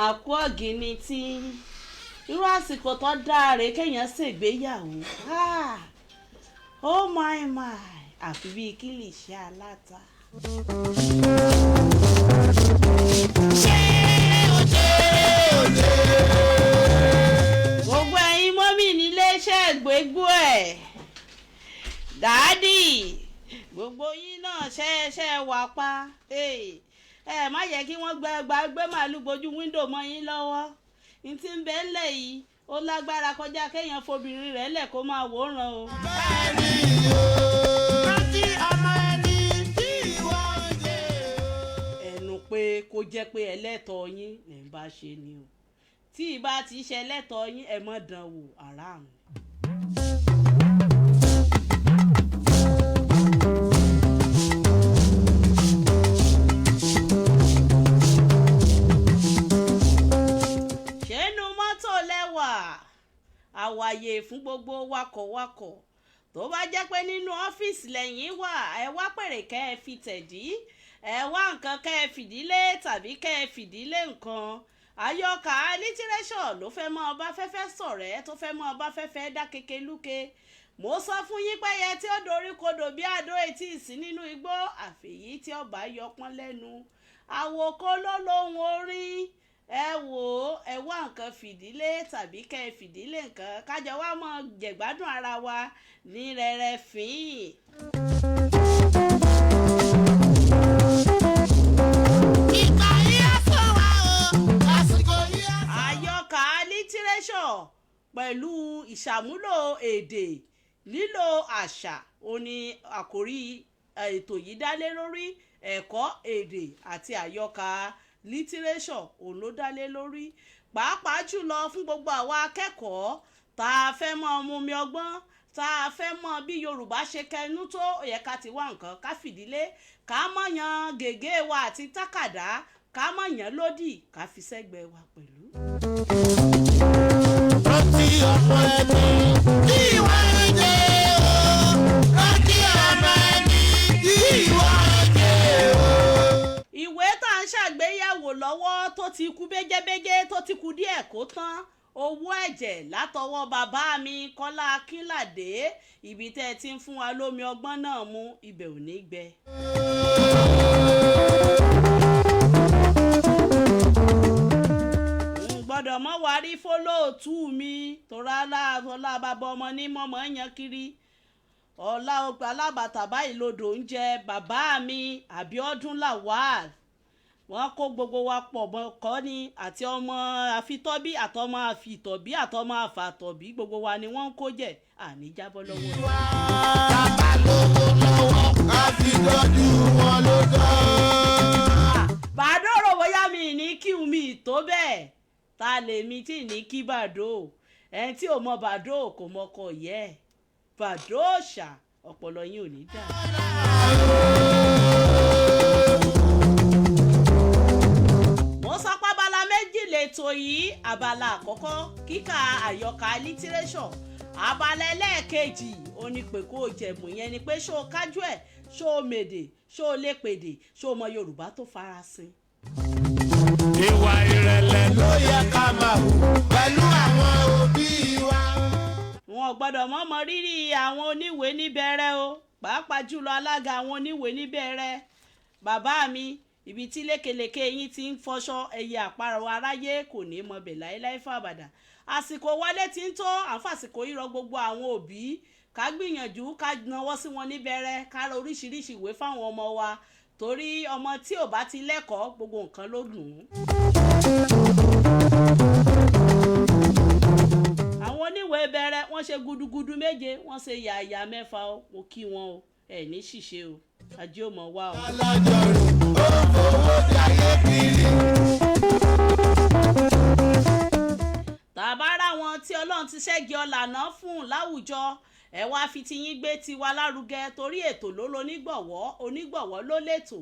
àkú ọ̀gìnì tí irú àsìkò tó dáre kéèyàn ṣègbéyàwó oh my àfi bíi kílìṣí aláta. Gbogbo ẹ̀yin mọ́mì nílé iṣẹ́ ìgbégbó ẹ̀ dáàdì gbogbo yín náà ṣẹ́ wà pa ẹ má yẹ kí wọ́n gbé màálù gbójú wíńdò mọ́ yín lọ́wọ́ ní tí ń bẹ ńlẹ̀ yìí ó lágbára kọjá kéèyàn fobìnrin rẹ̀ lẹ̀ kó máa wòran o. bẹ́ẹ̀ni o rántí ọmọ ẹni tí wọ́n jẹ́ o. ẹnu pé kó jẹ́ pé ẹlẹ́tọ̀ọ́ yín lè ń bá ṣe ni o tí ìbá ti ṣe ẹlẹ́tọ̀ọ́ yín ẹ mọ̀ dán wò àràmù. àwàyè fún gbogbo wakọ̀wakọ̀ tó bá jẹ́ pé nínú ọ́fíìsì lẹ́yìn wà ẹ wá pèrè kẹ́ ẹ fi tẹ̀dí ẹ wá nǹkan kẹ́ ẹ fìdílé tàbí kẹ́ ẹ fìdílé nǹkan àyọkà lítírẹ́ṣọ̀ ló fẹ́ mọ́ ọba fẹ́fẹ́ sọ̀rẹ́ tó fẹ́ mọ́ ọba fẹ́fẹ́ dá kéke lúke mo sọ fún yín pé ẹyẹ tí ó dorí kodò bí àdó etí ìsín nínú igbó àfèyí tí ọba yọpọ́n lẹ́nu àwòkọ́ ló lóhun orin ẹ wò ó ẹ wá nǹkan fìdílé tàbí kẹ́ ẹ fìdílé nǹkan kájọ wá mọ́ jẹ̀gbádùn ara wa ní rẹ̀rẹ̀ fín. ìgbà yíyá fún wa o àsìkò yíyá fún wa. àyọkà lítírẹ́ṣọ̀ pẹ̀lú ìṣàmúlò èdè lílo àṣà òní àkòrí ètò yìí dálé lórí ẹ̀kọ́ èdè àti àyọkà lítírẹ́ṣọ̀ òun ló dálé lórí pàápàá jùlọ fún gbogbo àwa akẹ́kọ̀ọ́ tá a fẹ́ mọ mumi ọgbọ́n tá a fẹ́ mọ bí Yorùbá ṣe kẹnu tó ó yẹ ká ti wá nǹkan ká fìdílé ká mọ̀ yan gègé wa àti tákàdá ká mọ̀ yan lódì ká fi sẹ́gbẹ̀ẹ́ wa pẹ̀lú. rántí ọmọ ẹni tí wọ́n jẹ́ o rántí ọmọ ẹni tí wọ́n jẹ́ o. ìwé tá à ń ṣàgbéyẹ̀wò lọ́wọ́ tó ti kú bẹ́gẹ́bẹ́gẹ́ tó ti kú díẹ̀ kó tán owó ẹ̀jẹ̀ látọwọ́ bàbá mi Kọ́lá Akínládé ibi tẹ́ ẹ ti ń fún wa lómi ọgbọ́n náà mú ibẹ̀ ò ní gbẹ. gbọ́dọ̀ mọ́ wá rí fólóòtú mi torá ọlá bàbá ọmọ ní mọ́mọ́ yan kiri ọlá alábàtà báyìí lodò ń jẹ bàbá mi Àbíọ́dún Lawal wọ́n kó gbogbo wa pọ̀ kọ́ ni àti ọmọ àfitọ́bí àtọmọ àfitọ̀bí àtọmọ àfàtọ̀bí gbogbo wa ni wọ́n ń kó jẹ àníjábọ́ lọ́wọ́. bàbá lówó lọ́wọ́ ká fi tọ́jú wọn ló tọ́. bàdóòrò bóyá mi ní kí mi tó bẹ́ẹ̀ ta lèmi tí ní kí bàdó ẹni tí ò mọ bàdó kò mọkọ yẹ bàdó ṣà ọpọlọ yín ò ní dà. mo sọ pé abala méjì lètò yìí abala àkọ́kọ́ kíkà àyọkà lítírẹ́ṣọ̀ abala ẹlẹ́ẹ̀kejì onípẹ̀kọ́ jẹ̀mú yẹn ni pé ṣó o kájú ẹ̀ ṣó o mèdè ṣó o lépèdè ṣó o mọ Yorùbá tó farasin. ìwà ìrẹ̀lẹ̀ ló yẹ ká máa hù pẹ̀lú àwọn òbí wa. wọn ò gbọ́dọ̀ mọ̀mọ́ rírì àwọn oníwèé níbẹ̀rẹ̀ o pàápàá jùlọ alága àwọn oníwèé níbẹ̀rẹ̀ bàbá mi ibi tí lékeleke yín ti ń fọṣọ ẹyẹ àparò aráyé kò ní mọbẹ̀ láéláé fàbàdà àsìkò wọlé tí ń tó àǹfààsìkò yìí rọ gbogbo àwọn òbí ká gbìyànjú ká nawọ́ sí wọn níbẹ̀rẹ̀ ká ra oríṣiríṣi ìwé fáwọn ọmọ wa torí ọmọ tí ò bá ti lẹ́kọ̀ọ́ gbogbo nǹkan ló dùn ún. àwọn oníwèé bẹ̀rẹ̀ wọ́n ṣe gudugudu méje wọ́n ṣe yàyà mẹ́fà ó mo kí wọn o ẹ̀ ní ṣìṣe o ajé ò mọ̀ wá o. alájọrò ó fowó jayé kiri. tàbá ra wọn tí Ọlọ́run ti ṣẹ́gi ọ̀làná fún láwùjọ ẹ wá fi tiyín gbé tiwa lárugẹ torí ètò ló onígbọ̀wọ́ ló lẹ́tò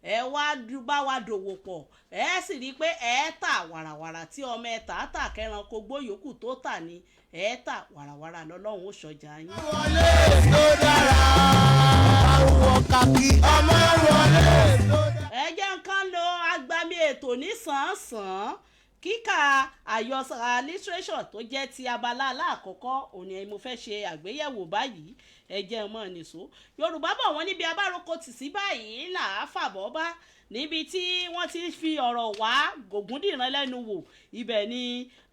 ẹ wá bá wa dòwò pọ̀ ẹ sì rí i pé ẹ tà wàràwàrà tí ọmọ ẹ tà kẹranko gbóyòókù tó tà ní ẹ tà wàràwàrà lọ́lọ́run ó ṣọjà yín. wọlé tó dára àwọ̀ kàkí ọmọ wọlé tó dára. ẹ jẹ́ nǹkan lo agbami ètò nísànsán kíkà àyọsà literature tó jẹ́ ti abala aláàkọ́kọ́ òní mo fẹ́ ṣe àgbéyẹ̀wò báyìí ẹ jẹ́ ọmọ nìṣó. Yorùbá bọ̀ wọ́n níbi abároko tì sí báyìí là á fàbọ̀ bá, níbi tí wọ́n ti fi ọ̀rọ̀ wá Ògúndìran lẹ́nu wò, ibẹ̀ ni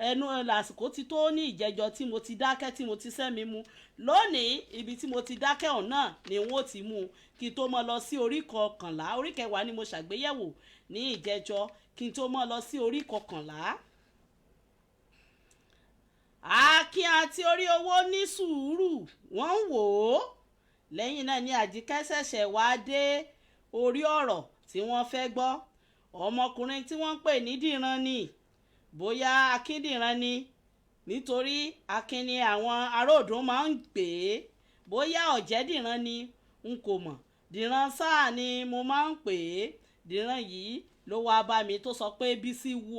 ẹnu lásìkò ti tó ní ìjẹjọ tí mo ti dákẹ́ tí mo ti sẹ́mi mu. Lónìí ibi tí mo ti dákẹ́ ọ̀hún náà ni wọ́n ti mú kí n tó mọ́ lọ sí orí kọkànlá. Orí kẹwàá ni mo ṣàgbéyẹ̀wò ní ìjẹjọ kí n tó mọ́ lọ sí orí kọkànlá. Akin àti orí owó ní sùúrù wọ́n ń wò ó. Lẹ́yìn náà ni Àjíkẹ́ ṣẹ̀ṣẹ̀ wá dé orí ọ̀rọ̀ tí wọ́n fẹ́ gbọ́. Ọmọkùnrin tí wọ́n ń pè ní Dìran ni, bóyá Akíndìran ni, nítorí Akin ni àwọn ará Oǹdó máa ń pè é, bóyá Ọ̀jẹ̀dìran ni n kò mọ̀. Dìran sáà ni mo máa ń pè é. Dìran yìí ló wá bá mi tó sọ pé Bísí wu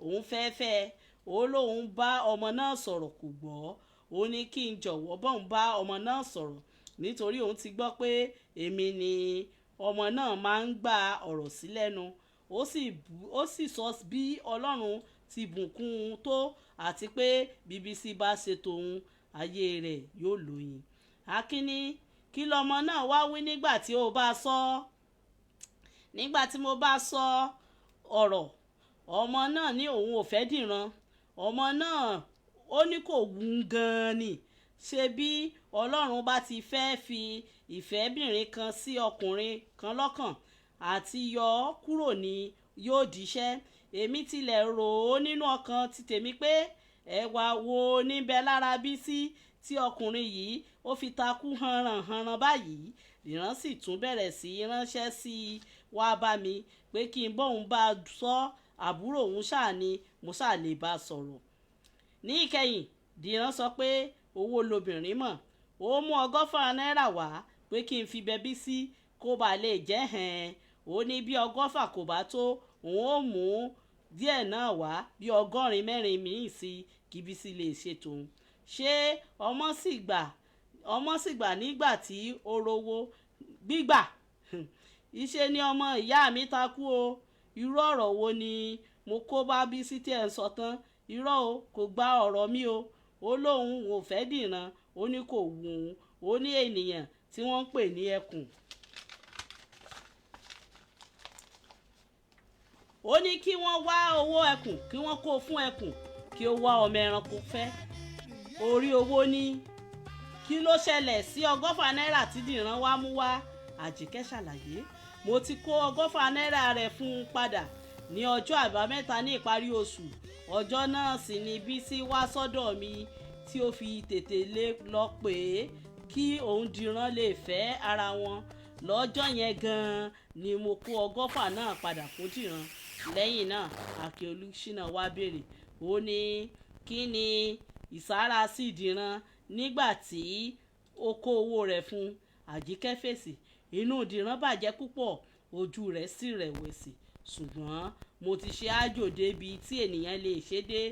òun fẹ́ fẹ́ ẹ. Ó lóun bá ọmọ náà sọ̀rọ̀ kò gbọ́. Ó ní kí n jọ̀wọ́ bóun bá ọmọ náà sọ̀rọ̀ nítorí òun ti gbọ́ pé èmi ni ọmọ náà máa ń gba ọ̀rọ̀ sí lẹ́nu. Ó sì sọ bí Ọlọ́run ti bùkún un tó àti pé bí Bísí bá ṣe tòun ayé rẹ̀ yóò lóyin. Akin ní kí lọmọ náà wá wí nígbà tí ó bá sọ. Nígbà tí mo bá sọ ọ̀rọ̀, ọmọ náà ní òun ò fẹ́ Dìran. Ọmọ náà ó ní kò wù ú gan-an ni, ṣe bí Ọlọ́run bá ti fẹ́ fi ìfẹ́bìnrin kan sí ọkùnrin kan lọ́kàn àti yọ ọ́ kúrò ní yóò díṣẹ́. Èmi tilẹ̀ rò ó nínú ọkàn ti tèmi pé ẹwà wo níbẹ̀ lára Bísí tí ọkùnrin yìí ó fi takú hanranhanran báyìí. Dìran sì tún bẹ̀rẹ̀ sí ránṣẹ́ sí i wá bá mi pé kí n bóun bá sọ àbúrò òun ṣáà ni mo ṣáà lè bá sọ̀rọ̀. Ní ìkẹyìn Dìran sọ pé owó lobìnrin mọ̀. Ó mú 100 náírà wá pé kí n fi bẹ Bísí kó bá lè jẹ́ hẹ́n. Ó ní bí 100 kò bá tó òun ó mú díẹ̀ náà wá bí 104 míì sí kí Bísí lè ṣe tòun. Ṣé ọmọ sì gbà nígbà tí ó rówó gbígbà. Iṣẹ́ ni ọmọ ìyá mi takú o. Irú ọ̀rọ̀ wo ni mo kó bá Bísí tí ẹ̀ ń sọ tán. Irọ́ o, kò gba ọ̀rọ̀ mi o. Ó lóun ò fẹ́ Dìran. Ó ní kò wù ú. Ó ní ènìyàn tí wọ́n ń pè ní ẹkùn. Ó ní kí wọ́n wá owó ẹkùn kí wọ́n kó fún ẹkùn kí ó wá ọmọ ẹranko fẹ́. Orí owó ní kí ló ṣẹlẹ̀ sí 100 náírà tí Dìran wá mú wá. Àjíkẹ́ ṣàlàyé. Mo ti kó 100 náírà rẹ̀ fún un padà ní ọjọ́ àbámẹ́ta ní ìparí oṣù. Ọjọ́ náà sì ni Bísí wá sọ́dọ̀ mi tí ó fi tètè lọ pé kí òun Dìran lè fẹ́ ara wọn. Lọ́jọ́ yẹn gan-an ni mo kó 100 náà padà fún Dìran. Lẹ́yìn náà Akíolú ṣínà wá béèrè. Ó ní kí ni ìsára sí Dìran nígbà tí ó kó owó rẹ̀ fún. Àjíkẹ́ fèsì. Inú Dìran bàjẹ́ púpọ̀, ojú rẹ̀ sì rẹ̀wẹ̀sì, ṣùgbọ́n mo ti ṣe àjò débi tí ènìyàn lè ṣe dé.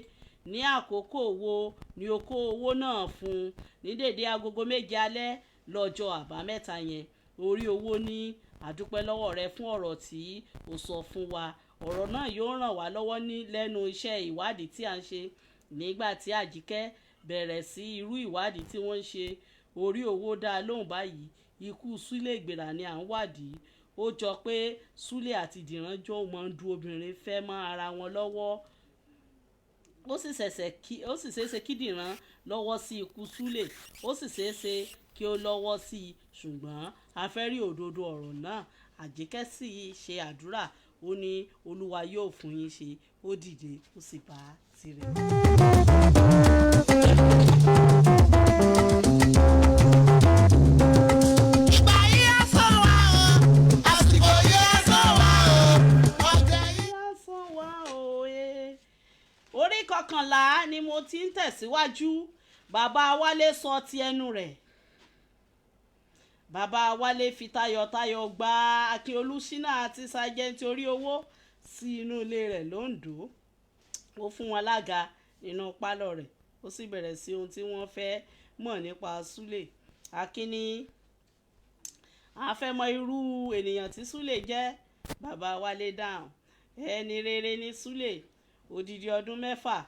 Ní àkókò wo ni o kó owó náà fún? Ní dédé agogo 7 alẹ́ lọ́jọ́ àbámẹ́ta yẹn. Orí owó ní àdúpẹ́ lọ́wọ́ rẹ fún ọ̀rọ̀ tí o sọ fún wa. Ọ̀rọ̀ náà yóò ràn wá lọ́wọ́ lẹ́nu iṣẹ́ ìwádìí tí à ń ṣe. Nígbà tí Àjíkẹ́ bẹ̀rẹ̀ sí irú ìwádìí tí wọ́n ń ṣe, orí owó dá lóhùn báyìí. Ikú Súlè Ìgbèrà ni à ń wádìí. Ó jọ pé Súlè àti Dìran jọ máa ń du obìnrin fẹ́ mọ́ ara wọn lọ́wọ́. Ó sì ṣeéṣe kí Dìran lọ́wọ́ sí ikú Súlè. Ó sì ṣeéṣe kí ó lọ́wọ́ sí i, ṣùgbọ́n a fẹ́ rí òdodo ọ̀rọ̀ náà. Àjíkẹ́ sì ṣe àdúrà. Ó ní Olúwa yóò fún yín ṣe. Ó dìde ó sì bá tirẹ̀. Orí kọkànlá ni mo ti ń tẹ̀síwájú. Bàbá Wálé sọ ti ẹnu rẹ̀. Bàbá Wálé fi tayọ̀tayọ̀ gba Akíolú ṣínà àti sájẹ́ǹtì orí owó sí inú ilé rẹ̀ l'Óǹdó. Ó fún wọn lága nínú pálọ̀ rẹ̀. Ó sì bẹ̀rẹ̀ sí ohun tí wọ́n fẹ́ mọ̀ nípa Súlè. Akin ní a fẹ́ mọ irú ènìyàn tí Súlè jẹ́. Bàbá Wálé dáhùn. Ẹni rere ni Súlè. odidi ọdún 6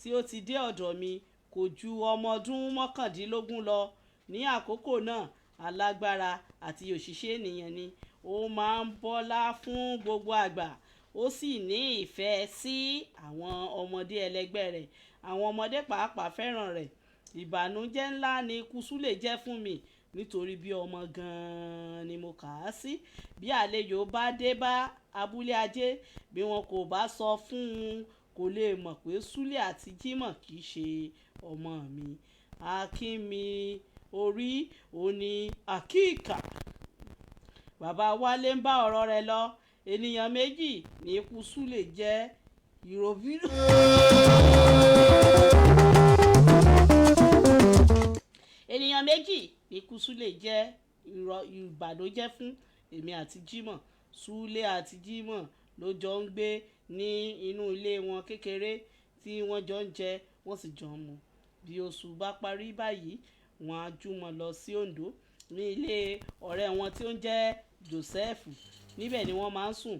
tí ó ti dé ọ̀dọ̀ mi, kò ju ọmọ ọdún 19 lọ. Ní àkókò náà, alágbára àti òṣìṣẹ́ ènìyàn ni. Ó máa ń bọlá fún gbogbo àgbà, ó sì ní ìfẹ́ sí àwọn ọmọdé ẹlẹgbẹ́ rẹ̀. Àwọn ọmọdé pàápàá fẹ́ràn rẹ̀. Ìbànújẹ́ ńlá ni ikú Súlè jẹ́ fún mi, nítorí bí ọmọ gan-an ni mo kà á sí. Bí àlejò bá dé bá abúlé Ajé, bí wọn kò bá sọ fún un, kò lè mọ̀ pé Súlè àti Jímọ̀ kì í ṣe ọmọ mi. Akínmi orí òní àkíkà. Bàbá Wálé ń bá ọ̀rọ̀ rẹ̀ lọ. Ènìyàn méjì ní ikú Súlè jẹ́ ìròbìnú. Ènìyàn méjì ní ikú Súlè jẹ́ ìbànújẹ́ fún èmi àti Jímọ̀. Súlè àti Jímọ̀ ló jọ ń gbé ní inú ilé wọn kékeré tí wọ́n jọ ń jẹ, wọ́n sì jọ ń mu. Bí oṣù bá parí báyìí, wọ́n á jùmọ̀ lọ sí Oǹdó ní ilé ọ̀rẹ́ wọn tí ó ń jẹ́ Jósẹ́fù. Níbẹ̀ ni wọ́n máa ń sùn.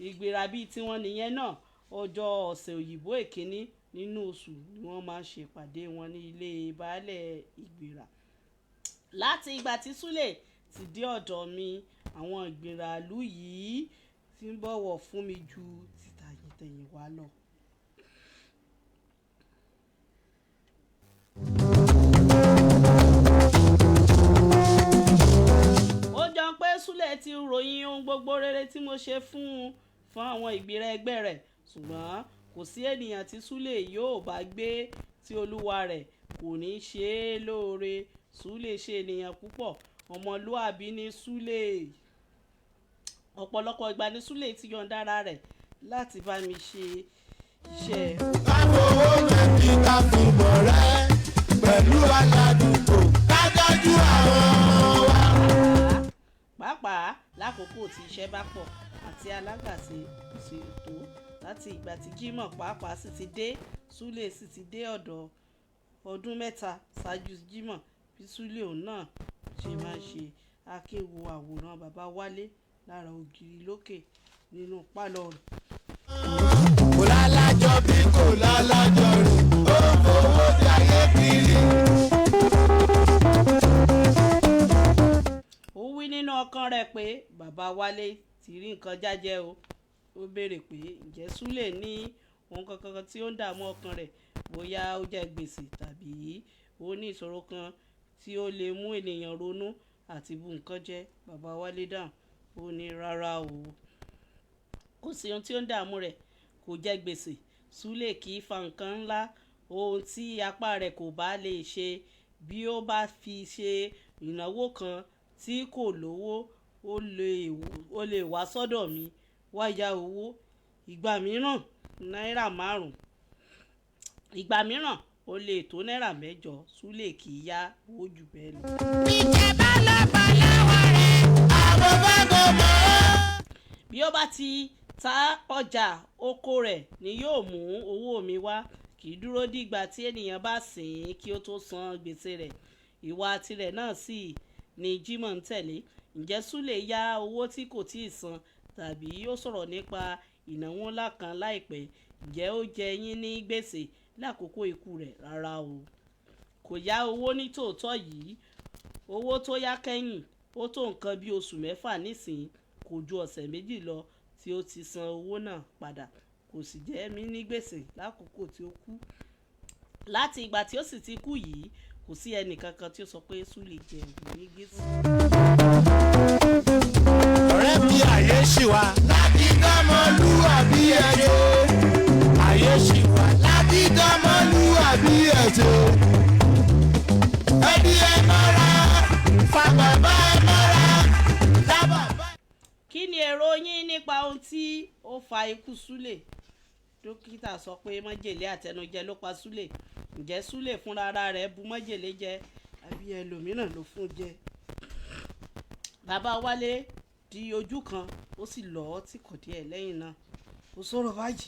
Ìgbéra bíi tiwọn nìyẹn náà. Ọjọ́ ọ̀sẹ̀ òyìnbó èkíní nínú oṣù ni wọ́n máa ń ṣe ìpàdé wọn ní ilé baálẹ̀ Ìgbéra. Láti ìgbà tí Súlè ti dé ọ̀dọ̀ mi, àwọn ìgbéràlú yìí ti ń bọ̀wọ̀ fún mi ju títàyìntẹ̀yìn wá lọ. Ó jọ pé Súlè ti ròyìn ohun gbogbo rere tí mo ṣe fún àwọn ìgbéra ẹgbẹ́ rẹ̀, ṣùgbọ́n kò sí ènìyàn tí Súlè yóò bá gbé tí olúwa rẹ̀ kò ní ṣe é lóore. Súlè ṣe ènìyàn púpọ̀, ọmọlúàbí ni Súlè. Ọ̀pọ̀lọpọ̀ ìgbà ni Súlè ti yọ̀ǹda ara rẹ̀ láti bá mi ṣe iṣẹ́. Káfọ́ owó mẹ́bí ká fi bọ̀ rẹ́ pẹ̀lú aládùúgbò ká tọ́jú àwọn wa. Pàápàá lákòókò tí iṣẹ́ bá pọ̀ àti alágbàṣe ṣe tó. Láti ìgbà tí Jímọ̀ pàápàá sì ti dé, Súlè sì ti dé ọ̀dọ̀. Ọdún 3 ṣáájú Jímọ̀, bí Súlè òun náà ṣe máa ń ṣe. Akin wo àwòrán bàbá Wálé lára ògiri lókè nínú pálọ̀ rẹ̀. Kò lálájọ bí kò lálájọ rẹ̀, ó fowó bí ayé kiri. Ó wí nínú ọkàn rẹ̀ pé bàbá Wálé ti rí nǹkan jájẹ́ o. Ó béèrè pé ǹjẹ́ Súlè ní ohun kankan tí ó ń dààmú ọkàn rẹ̀, bóyá ó jẹ́ gbèsè tàbí ó ní ìṣòro kan tí ó lè mú ènìyàn ronú àti bù nǹkan jẹ́. Bàbá Wálé dáhùn, ó ní rárá o. Kò sí ohun tí ó ń dààmú rẹ̀, kò jẹ́ gbèsè. Súlè kì í fa nǹkan ńlá. Ohun tí apá rẹ̀ kò bá lè ṣe, bí ó bá fi ṣe ìnáwó kan tí kò lówó, ó lè wá sọ́dọ̀ mi wá ya owó. Ìgbà mìíràn náírà 5, ìgbà mìíràn ó lè tó náírà 8. Súlè kì í yá owó jù bẹ́ẹ̀ lọ. Ìjẹba ló bá lọ́wọ́ rẹ̀, àwọn bá kò mọ̀ ọ́. Bí ó bá ti ta ọjà oko rẹ̀ ni yóò mú owó mi wá. Kì í dúró dìgbà tí ènìyàn bá sìn ín kí ó tó san gbèsè rẹ̀. Ìwà tirẹ̀ náà sì ni Jímọ̀ ń tẹ̀lé. Ǹjẹ́ Súlè yá owó tí kò tíì san, tàbí ó sọ̀rọ̀ nípa ìnáwó ńlá kan láìpẹ́? Ǹjẹ́ ó jẹ yín ní gbèsè lákòókò ikú rẹ̀? Rárá o. Kò yá owó ní tòótọ́ yìí. Owó tó yá kẹ́yìn ó tó nǹkan bí oṣù 6 nísìnyí, kò ju ọ̀sẹ̀ 2 lọ tí ó ti san owó náà padà. Kò sì jẹ mí ní gbèsè lákòókò tí ó kú. Láti ìgbà tí ó sì ti kú yìí, kò sí ẹnìkankan tí ó sọ pé Súlè jẹ òun ní gbèsè. Ọ̀rẹ́ mi àyè ṣì wà láti dánmọ́lúwàbí ẹ̀jẹ̀. Àyè ṣì wà láti dánmọ́lúwàbí ẹ̀jẹ̀. Ẹbí ẹ mọ́ra, fa bàbá ẹ mọ́ra, dá bàbá. Kí ni èrò yín nípa ohun tí ó fa ikú Súlè? Dókítà sọ pé májèlé àtẹnujẹ ló pa Súlè. Ǹjẹ́ Súlè fúnra rẹ̀ bu májèlé jẹ àbí ẹlòmíràn ló fún jẹ? Bàbá Wálé di ojú kan, ó sì lọ́ tí kò díẹ̀ lẹ́yìn náà. Ó sọ̀rọ̀ báyìí.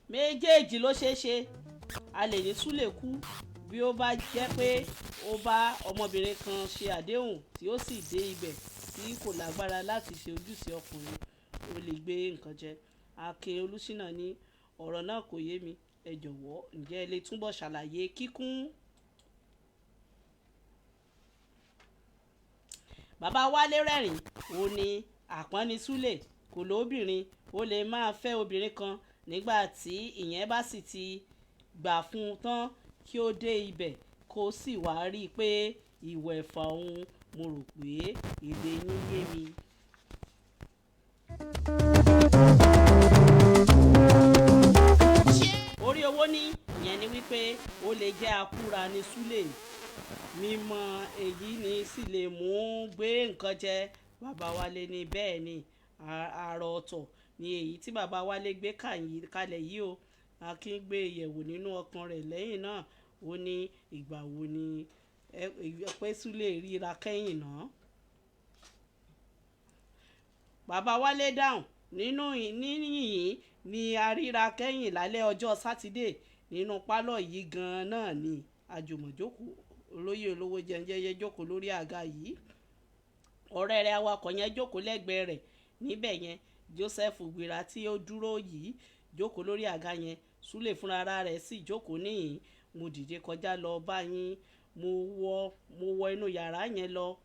Méjèèjì ló ṣeé ṣe. A lè ní Súlè kú bí ó bá jẹ́ pé ó bá ọmọbìnrin kan ṣe àdéhùn tí ó sì dé ibẹ̀ tí kò lágbára láti ṣe ojúṣe ọkùnrin ó lè gbé nǹkan jẹ. Akin Olúṣínà ní ọ̀rọ̀ náà kò yé mi, ẹ jọ̀wọ́ ǹjẹ́ ẹ lè túbọ̀ ṣàlàyé kíkún. Bàbá Wálé rẹ́rìn ó ní àpọ́nni Súlè kò lóbìnrin, ó lè máa fẹ́ obìnrin kan nígbà tí ìyẹn bá sì ti gbà fún un tán kí ó dé ibẹ̀ kó sì wá rí i pé ìwẹ̀fà òun. Mo rò pé èdè yín yé mi. Orí owó ní ìyẹn ni wípé ó lè jẹ́ àkúra ní Súlè. Mímọ̀ èyí ni sì lè mú gbé nǹkan jẹ. Bàbá Wálé ní bẹ́ẹ̀ ni, àrà ọ̀tọ̀ ni èyí tí bàbá Wálé gbé kalẹ̀ yìí o. Akin gbé yẹ̀wò nínú ọkàn rẹ̀ lẹ́yìn náà ó ní ìgbà wo ni pé Súlè ríra kẹ́yìn náà. Bàbá Wálé dáhùn níyìn ni a ríra kẹ́yìn lálẹ́ ọjọ́ Sátidé nínú pálọ̀ yìí gan-an náà ni àjùmọ̀jókòó olóyè olówó jẹnjẹyẹ jókòó lórí àga yìí. Ọ̀rẹ́ rẹ̀ awakọ̀ yẹn jókòó lẹ́gbẹ̀ẹ́ rẹ̀ níbẹ̀ yẹn. Joseph Gbéra tí ó dúró yìí jókòó lórí àga yẹn. Súlè fúnra rẹ̀ sì jókòó níhìn. Mo dìde kọjá lọ bá yín, mo wọ inú yàrá yẹn lọ.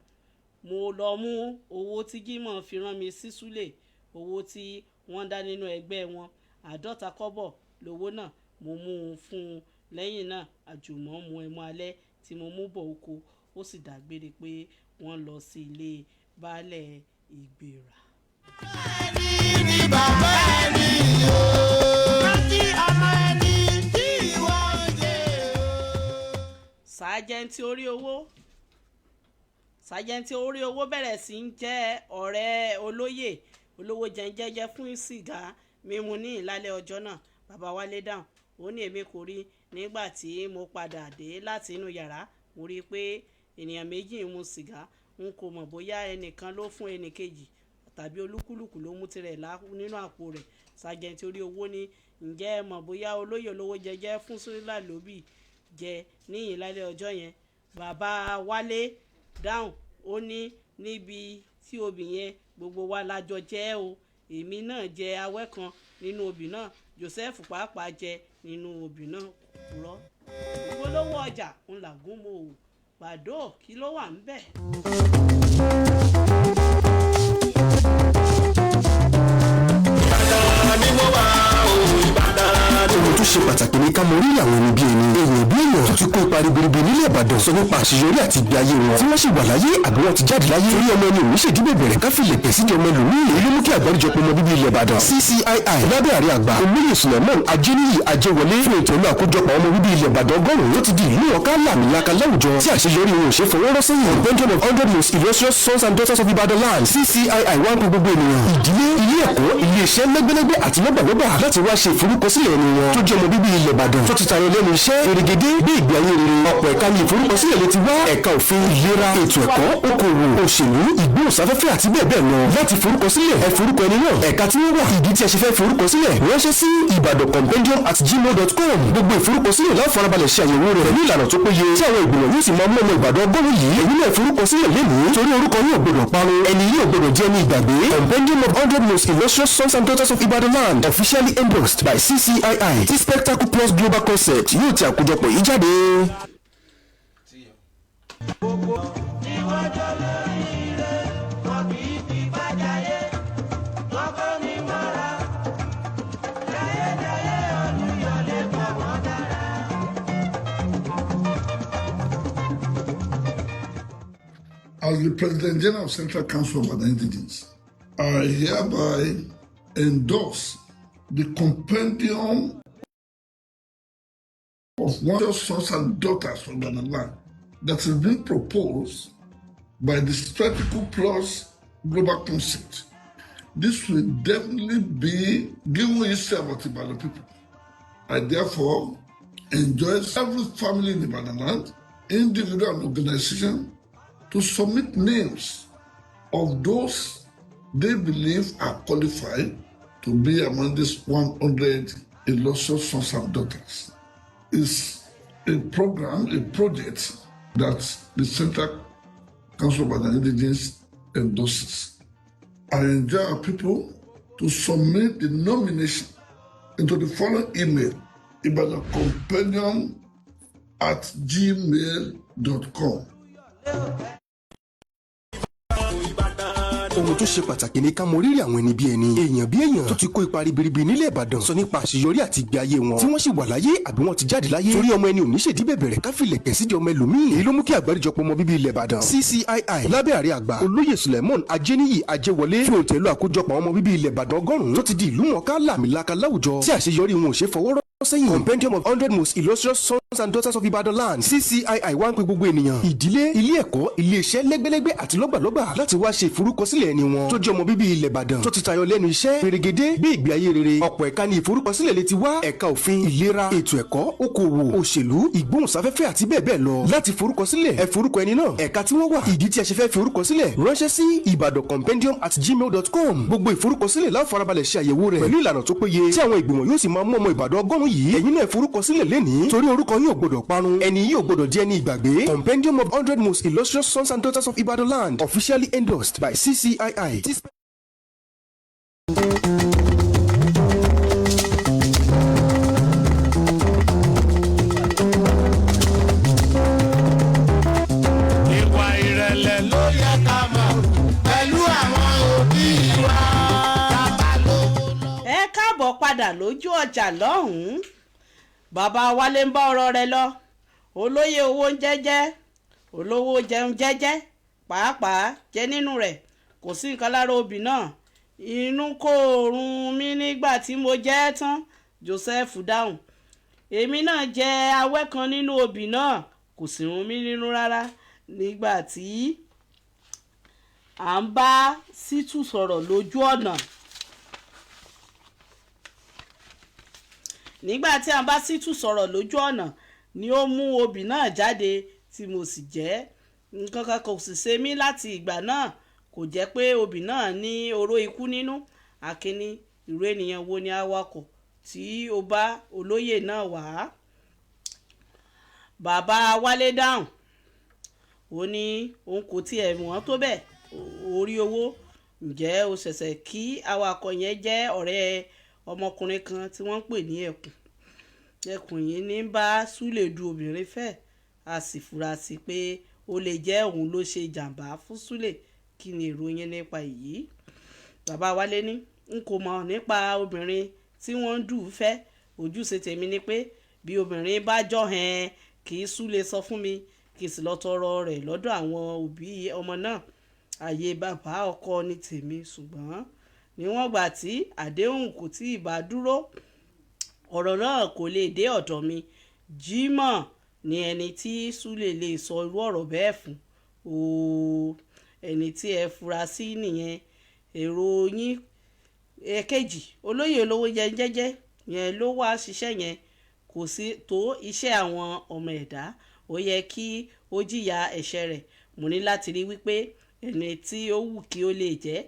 Mo lọ mú owó tí Jímọ̀ fi rán mi sí Súlè, owó tí wọ́n dá nínú ẹgbẹ́ wọn, 50 kọ́bọ̀ lówó náà. Mo mú un fún un. Lẹ́yìn náà àjùmọ̀ mu ẹmu alẹ́ tí mo mú bọ̀ oko. Ó sì dágbére pé wọ́n lọ sí ilé baálẹ̀ Ìgbéra. ẹni ni bàbá ẹni yóò rántí ọmọ ẹni tí wọ́n jẹ́ o. Sájẹ́ǹtì orí owó bẹ̀rẹ̀ sí ń jẹ́ ọ̀rẹ́ olóyè olówó jẹnjẹjẹ fún sìgá mímu ní ìlálẹ́ ọjọ́ náà. Bàbá Wálé dáhùn ó ní èmi kò rí nígbà tí mo padà dé láti inú yàrá. Mo rí i pé ènìyàn méjì ń mu sìgá. N kò mọ̀ bóyá ẹnìkan ló fún ẹnìkejì tàbí olúkúlùkù ló mú tirẹ̀ nínú àpò rẹ̀. Sájẹ́ǹtì orí owó ní ǹjẹ́ ẹ mọ̀ bóyá olóyè olówó jẹjẹ fún Súlè lóbì jẹ ní ìlálẹ́ ọjọ́ yẹn. Bàbá Wálé dáhùn ó ní níbi tí obì yẹn gbogbo wa la jọ jẹ o. Èmi náà jẹ awẹ́ kan nínú obì náà, Joseph pàápàá jẹ nínú obì náà. Kúrọ́ ìpolówó ọjà ńlá gúnmọ̀ o. Pàdó kí ló wà ń bẹ̀. Ohun tó ṣe pàtàkì ní ká mọ orí àwọn ẹni bí ẹni èèyàn bí èèyàn tó ti kó ipa ribiribi nílẹ̀ Ìbàdàn sọ nípa àṣeyọrí àti ìgbé ayé wọn tí wọ́n sì wà láyé àbí wọ́n ti jáde láyé torí ọmọ ẹni òní ṣèdíbò bẹ̀rẹ̀ káfílẹ̀ pẹ̀ sídìí ọmọ ẹlòmíì èyí ló mú kí àgbáríjọpọ̀ ọmọ bíbí ilẹ̀ Ìbàdàn CCII lábẹ́ àrí àgbà olóyè Suleiman Ajéníyì Ajéwọlé fún ètò ìlú àkójọpọ̀ ọmọ bíbí ilẹ̀ Ìbàdàn ọgọ́rùn-ún ló ti di ìlú ọ̀ká làmìlaka láwùjọ tí àṣeyọrí wọn ò ṣe fọwọ́ rọ́ sẹ́yìn. Compendium of 100 most illustrious sons and daughters of Ibadan land CCII wá ń pe gbogbo ènìyàn ìdílé ilé ẹ̀kọ́ ilé iṣẹ́ lẹ́gbẹ́lẹ́gbẹ́ àti lọ́gbàlọ́gbà láti wá ṣe ìforúkọsílẹ̀ ẹni wọn tó jẹ́ ọmọ bíbí ilẹ̀ Ìbàdàn tó ti tayọ lẹ́nu iṣẹ́ erigede bí ìgbé ayé rere. Ọ̀pọ̀ ẹ̀ka ní ìforúkọsílẹ̀ lè ti wá ẹ̀ka òfin ìlera ètò ẹ̀kọ́ okòwò òṣèlú ìgbóhùnsáfẹ́fẹ́ àti bẹ́ẹ̀ bẹ́ẹ̀ lọ. Láti forúkọsílẹ̀ ẹ forúkọ ẹni náà ẹ̀ka tí wọ́n wà ìdí tí ẹ ṣe fẹ́ forúkọsílẹ̀ ránṣẹ́ sí ibadanconpendium@gmail.com. Gbogbo ìforúkọsílẹ̀ láti farabalẹ̀ ṣe àyẹ̀wò rẹ̀ ní ìlànà tó péye tí àwọn ìgbìmọ̀ yóò sì máa mú ọmọ Ìbàdàn ọgọ́rùn yìí. Èyí náà forúkọsílẹ̀ lénìí torí orúkọ yóò gbọdọ̀ parun ẹni yóò gbọdọ̀ jẹ́ ní ìgbàgbé. Compendium of 100 most illustrious sons and daughters of Ibadan land officially endorsed by CCII tí Spectacle Plus Global Concept yóò ti àkójọpọ̀ yìí jáde. gbogbo tí wọ́n jọ lórí ire wọn kì í fi bájáyé wọn kò ní mọ́ra jayéjayé Olúyọ̀lé mọ̀ wọ́n dára. As the President General of Central Council of Ibadan Indigenes, I hereby endorse the compendium of 100 sons and daughters from Ibadan land that is being proposed by the Spectacle Plus Global Concept. This will definitely be given itself to Ibadan people. I therefore enjoin every family in Ibadan land, individual and organization, to submit names of those they believe are qualified to be among these 100 illustrious sons and daughters. It's a program, a project that the Central Council of Ibadan Indigenes endorses. I enjoin people to submit the nomination into the following email: ibadancompanion@gmail.com. ohun tó ṣe pàtàkì ni ká mọ rírì àwọn ẹni bí ẹni èèyàn bí èèyàn tó ti kó ipa ribiribi nílẹ̀ Ìbàdàn sọ nípa àṣeyọrí àti ìgbé ayé wọn tí wọ́n sì wà láyé àbí wọ́n ti jáde láyé torí ọmọ ẹni ò ní ṣèdí bẹ̀bẹ̀rẹ̀ ká filẹ̀ kẹ̀ sídìí ọmọ ẹlòmíì èyí ló mú kí àgbáríjọpọ̀ ọmọ bíbí ilẹ̀ Ìbàdàn CCII lábẹ́ ààrẹ àgbà olóyè Suleiman Ajeniyi Ajewole fi òǹtẹ̀ lu àkójọpọ̀ ọmọ bíbí ilẹ̀ Ìbàdàn 100 tó ti di ìlú mọ̀ọ́ká làmìlaka láwùjọ tí àṣeyọrí wọn ò ṣe fọwọ́rọ́ sẹ́yìn compendium of 100 most illustrious sons and daughters of Ibadan land CCII wá ń pe gbogbo ènìyàn ìdílé ilé ẹ̀kọ́ ilé iṣẹ́ lẹ́gbẹ́lẹ́gbẹ́ àti lọ́gbàlọ́gbà láti wá ṣe ìforúkọsílẹ̀ ẹni wọn tó jẹ́ ọmọ bíbí ilẹ̀ Ìbàdàn tó ti tayọ lẹ́nu iṣẹ́ pèrègede bí ìgbé ayé rere ọ̀pọ̀ ẹ̀ka ni ìforúkọsílẹ̀ lè ti wá ẹ̀ka òfin ìlera ètò ẹ̀kọ́ okòwò òṣèlú ìgbóhùnsáfẹ́fẹ́ àti bẹ́ẹ̀ bẹ́ẹ̀ lọ láti forúkọsílẹ̀ ẹ forúkọ ẹni náà ẹ̀ka tí wọ́n wà ìdí tí a ṣe fẹ́ forúkọsílẹ̀ ránṣẹ́ sí ibadancompanion@gmail.com gbogbo ìforúkọsílẹ̀ la farabalẹ̀ ṣe àyẹ̀wò rẹ̀ pẹ̀lú ìlànà tó péye tí àwọn ìgbìmọ̀ yóò sì máa mú ọmọ Ìbàdàn 100 yìí ẹ̀yin náà forúkọsílẹ̀ lẹ́nìí torí orúkọ yín ò gbọdọ̀ parun ẹni yìí ò gbọdọ̀ di ẹni ìgbàgbé compendium of 100 most illustrious sons and daughters of Ibadan land officially endorsed by CCII. Ìwà ìrẹ̀lẹ̀ ló yẹ ká mọ̀ pẹ̀lú àwọn òbí wa. Bàbá lówó lọ. ẹ káàbọ̀ padà lójú ọjà lọ́hùn-ún bàbá Wálé ń bá ọ̀rọ̀ rẹ̀ lọ olóyè owó ń jẹ́jẹ́ olówó jẹun jẹ́jẹ́ pàápàá jẹ́ nínú rẹ̀ kò sí nǹkan lára obì náà inú kò run mí nígbà tí mo jẹ́ tán Joseph dáhùn èmi náà jẹ awẹ́ kan nínú obì náà kò sì run mí nínú rárá nígbà tí à ń bá Ṣítù sọ̀rọ̀ lójú ọ̀nà nígbà tí a bá Ṣítù sọ̀rọ̀ lójú ọ̀nà ni ó mú obì náà jáde tí mo sì jẹ́ nǹkan kan kò sì ṣe mí láti ìgbà náà kò jẹ́ pé obì náà ní oró ikú nínú akíní irú ènìyàn wo ni awakọ̀ tí ó bá olóyè náà wá. Bàbá Wálé dáhùn ó ní òun kò tiẹ̀ wọ́n tó bẹ́ẹ̀ orí owó ǹjẹ́ o ṣẹ̀ṣẹ̀ kí awakọ̀ yẹn jẹ́ ọ̀rẹ́ ọmọkùnrin kan tí wọ́n ń pè ní ẹkùn yìí ní bá Súlè du obìnrin fẹ́ a sì fura sí pé ó lè jẹ́ òun ló ṣe jàǹbá fún Súlè kí ni ìròyìn nípa èyí. Bàbá Wálé ní n kò mọ̀ nípa obìnrin tí wọ́n ń dù ú fẹ́ ojúṣe tèmi ni pé bí obìnrin bá jọ hẹn kì í Súlè sọ fún mi kì í sì lọ tọrọ rẹ̀ lọ́dọ̀ àwọn òbí ọmọ náà àyè bàbá ọkọ ní tèmi ṣùgbọ́n níwọ̀n gbà tí àdéhùn kò tí ì bá dúró ọ̀rọ̀ náà kò lè dé ọ̀dọ̀ mi Jímọ̀ ni ẹni tí Súlè lè sọ irú ọ̀rọ̀ bẹ́ẹ̀ fún ẹni tí ẹ fura sí nìyẹn èrò yín èkejì olóyè olówó jẹun jẹ́jẹ́ yẹn ló wá ṣiṣẹ́ yẹn kò sí tó iṣẹ́ àwọn ọmọ ẹ̀dá ó yẹ kí ó jìyà ẹ̀ṣẹ̀ rẹ̀ mo ní láti rí wípé ẹni tí ó wù kí ó lè jẹ́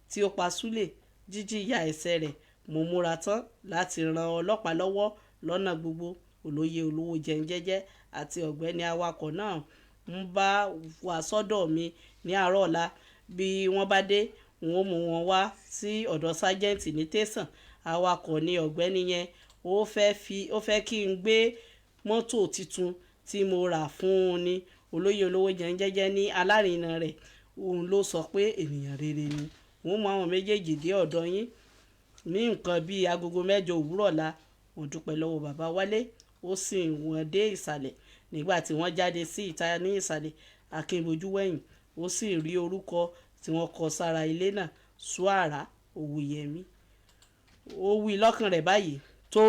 tí ó pa Súlè jíjìyà ẹ̀ṣẹ̀ rẹ̀ mo múra tán láti ran ọlọ́pàá lọ́wọ́ lọ́nà gbogbo olóyè olówó jẹun jẹ́jẹ́ àti ọ̀gbẹ́ni awakọ̀ náà ń bá wá sọ́dọ̀ mi ní àárọ̀ ọ̀la bí wọ́n bá dé wọn ó mú wọn wá sí ọ̀dọ̀ sájẹ́ǹtì ní tẹ̀sán awakọ̀ ní ọ̀gbẹ́ni yẹn ó fẹ́ kí n gbé mọ́tò tuntun tí mo rà fún un ní olóyè olówó jẹun jẹ́jẹ́ ní alárinà rẹ̀ òun ló sọ pé ènìyàn rere ni wọ́n mú àwọn méjèèjì dé ọ̀dọ̀ yín ní nǹkan bíi agogo 8 òwúrọ̀ la wọ́n dúpẹ́ lọ́wọ́ bàbá Wálé ó sì wọ́n dé ìsàlẹ̀ nígbà tí wọ́n jáde sí ìta ní ìsàlẹ̀ akínbojú wẹ̀yìn ó sì rí orúkọ tí wọ́n kọ sára ilé náà Suara Owóyẹmí ó wí lọ́kàn rẹ̀ báyìí tó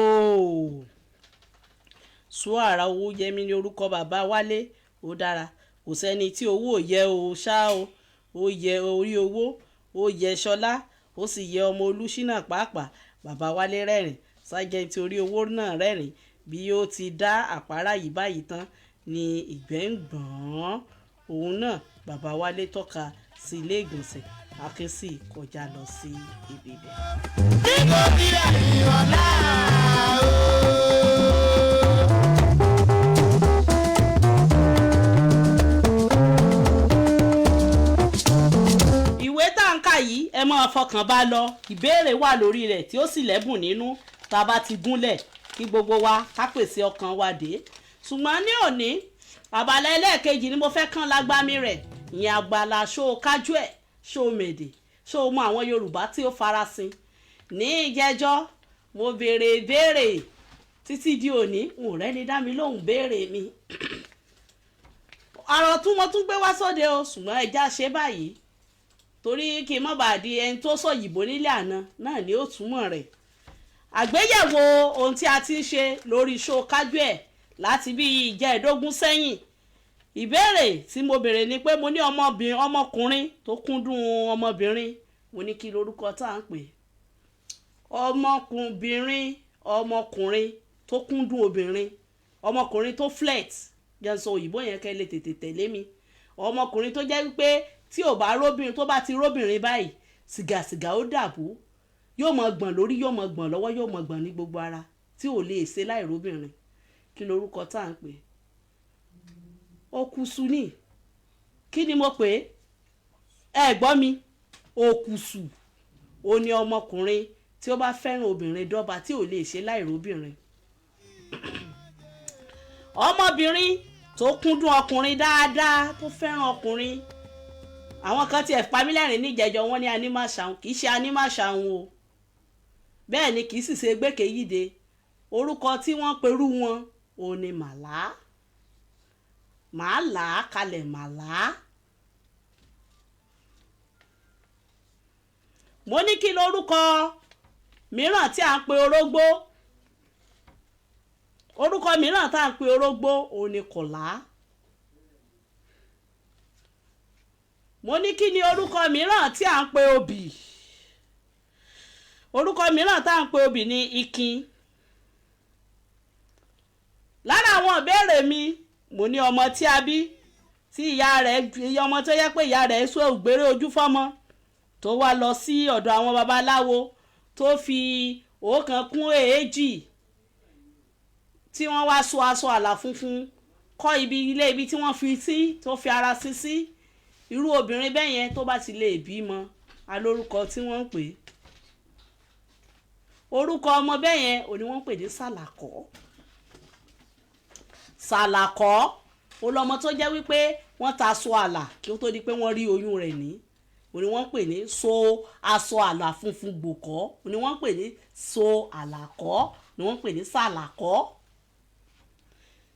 Suara Owóyẹmí ní orúkọ bàbá Wálé ó dára kò sẹ́ni tí owó ò yẹ o ṣá o ó yẹ orí owó ó yẹ Ṣọlá ó sì yẹ ọmọ Olúṣínà pàápàá bàbá Wálé rẹ́rìn sájẹ́ntì orí owó náà rẹ́rìn bí ó ti dá àpárá yìí báyìí tán ni ìgbẹ́ ń gbọ̀n òun náà bàbá Wálé tọ́ka sí ilé ìgbọ̀nsẹ̀ Akin sì kọjá lọ sí ibi bẹ̀. Nítorí ẹ̀yìn ọ̀la fọkàn bá lọ ìbéèrè wà lórí rẹ̀ tí ó sì lẹ́bùn nínú tá a bá ti gúnlẹ̀ kí gbogbo wa ká pèsè ọkàn wa dé ṣùgbọ́n ní òní abala ẹlẹ́ẹ̀kejì ni mo fẹ́ kàn lágbámi rẹ̀ ìyẹn àgbàlá ṣó kájú ẹ̀ ṣó mèdè ṣó mọ àwọn Yorùbá tí ó farasin ní ìjẹ́jọ́ mo béèrè ìbéèrè títí di òní n ò rẹ́ni dá mi lóhùn béèrè mi àrò tún mo tún gbé wá sóde o ṣùgbọ́n ẹja ṣe báyìí torí kí n má bàa di ẹni tó sọ yìbò nílé àná náà ni ó túmọ̀ rẹ̀ àgbéyẹ̀wò ohun tí a ti ń ṣe lórí ṣó kájú ẹ̀ láti bí ìjẹ́ẹ̀dógún sẹ́yìn ìbéèrè tí mo béèrè ni pé mo ní ọmọkùnrin tó kúndùn ọmọbìnrin mo ní kí lorúkọ tá à ń pè ọmọkùnrin tó kúndùn obìnrin ọmọkùnrin tó flirt jẹ́ sọ òyìnbó yẹn kẹ́ lè tètè tẹ̀lé mi ọmọkùnrin tó jẹ́ wípé tí ò bá róbìnrin tó bá ti róbìnrin báyìí sìgàsìgà ó dàbò yóò mọ gbọ̀n lórí yóò mọ gbọ̀n lọ́wọ́ yóò mọ gbọ̀n ní gbogbo ara tí ò lè ṣe láì róbìnrin kí lorúkọ tá à ń pè òkùsù ni kí ni mo pè ẹ gbọ́ mi òkùsù ó ní ọmọkùnrin tí ó bá fẹ́ràn obìnrin dọ́ba tí ò lè ṣe láì róbìnrin ọmọbìnrin tó kúndùn ọkùnrin dáadáa tó fẹ́ràn ọkùnrin àwọn kan tiẹ̀ pamílẹ̀rìn níjẹ̀jọ wọn ní animaṣàun kì í ṣe animaṣàun o bẹ́ẹ̀ ni kì í sì ṣe gbẹ́kẹ̀yíde orúkọ tí wọ́n perú wọn ò ní màlá kalẹ̀ màlá. mo ní kí lórúkọ mìíràn tí à ń pe orógbó orúkọ mìíràn tá à ń pe orógbó ò ní kọ̀lá. mo ní kí ni orúkọ mìíràn tí à ń pe obì orúkọ mìíràn tá à ń pe obì ní ikin. lára àwọn ìbéèrè mi mo ní ọmọ tí a bí tí ọmọ tó yẹ pé ìyá rẹ̀ sọ ògbéré ojú fọ́mọ tó wá lọ sí ọ̀dọ̀ àwọn babaláwo tó fi ọ̀kan kún èéjì tí wọ́n wá so aṣọ àlà funfun kọ́ ilé ibi tí wọ́n fi sí tó fi ara sí irú obìnrin bẹ́ẹ̀ yẹn tó bá ti lè bímọ alórúkọ tí wọ́n ń pè orúkọ ọmọ bẹ́ẹ̀ yẹn ò ní wọ́n ń pè ní sàlàkọ́ ó lọ́mọ tó jẹ́ wípé wọ́n ta aṣọ àlà kí ó tó di pé wọ́n rí oyún rẹ̀ ní ò ní wọ́n ń pè ní so aṣọ àlà funfun gbòkọ́ ò ní wọ́n ń pè ní so àlàkọ́ ni wọ́n ń pè ní sàlàkọ́.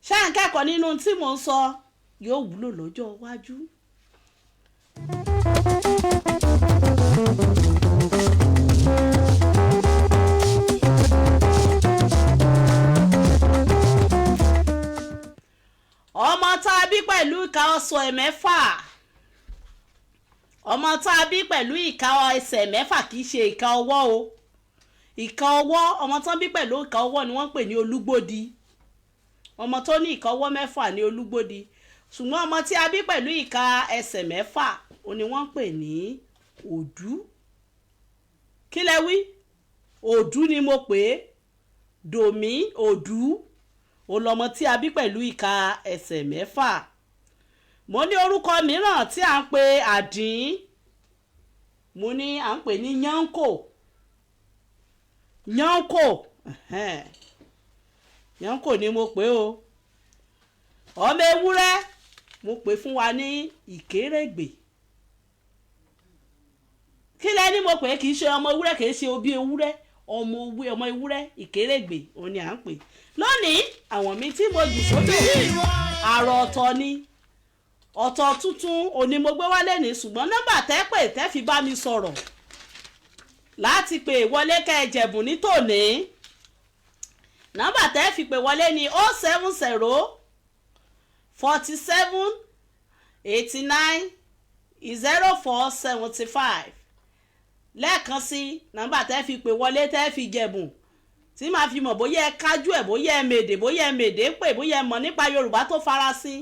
ṣáà ń kẹ́kọ̀ọ́ nínú tí mò ń sọ yóò wúlò lọ́jọ́ iwájú. ọmọ tá a bí pẹ̀lú ìka ọsọ ẹ̀mẹ́fà ọmọ tá a bí pẹ̀lú ìka ẹsẹ̀ mẹ́fà kì í ṣe ìka ọwọ́ o ìka ọwọ́ ọmọ tán bí pẹ̀lú ìka ọwọ́ ni wọ́n ń pè ní olúgbòdì ọmọ tó ní ìka ọwọ́ mẹ́fà ní olúgbòdì ṣùgbọ́n ọmọ tí a bí pẹ̀lú ìka ẹsẹ̀ mẹ́fà ó ní wọ́n ń pè ní òdú. kí lẹ wí òdú ni mo pè é dòmí òdú ó lọmọ tí a bí pẹ̀lú ìka ẹsẹ̀ mẹ́fà. mo ní orúkọ mìíràn tí à ń pè àdín mo ní à ń pè ní yánkò yánkò ni mo pè o. ọmọ ewúrẹ́ mo pè fún wa ní ìkérègbè. kí lẹ ní mo pè kì í ṣe ọmọ ewúrẹ́ kì í ṣe obí ewúrẹ́ ọmọ ewúrẹ́ ìkérègbè òun ni à ń pè. lónìí àwọn mi tí mo jù sókè àrò ọ̀tọ̀ ni ọ̀tọ̀ tuntun òní mo gbé wálé ní ṣùgbọ́n nọ́mbà tẹ́ pè tẹ́ fi bá mi sọ̀rọ̀ láti pè wọlé kẹjẹ̀bùn ní tòní nọ́mbà tẹ́ fi pè wọlé ní 070 47 89 0475 lẹ́ẹ̀kan sí nọ́mbà tẹ́ fi pè wọlé tẹ́ fi jẹ̀bùn tí màá fi mọ̀ bóyá ẹ kájú ẹ̀ bóyá ẹ mèdè pè bóyá ẹ mọ̀ nípa Yorùbá tó farasin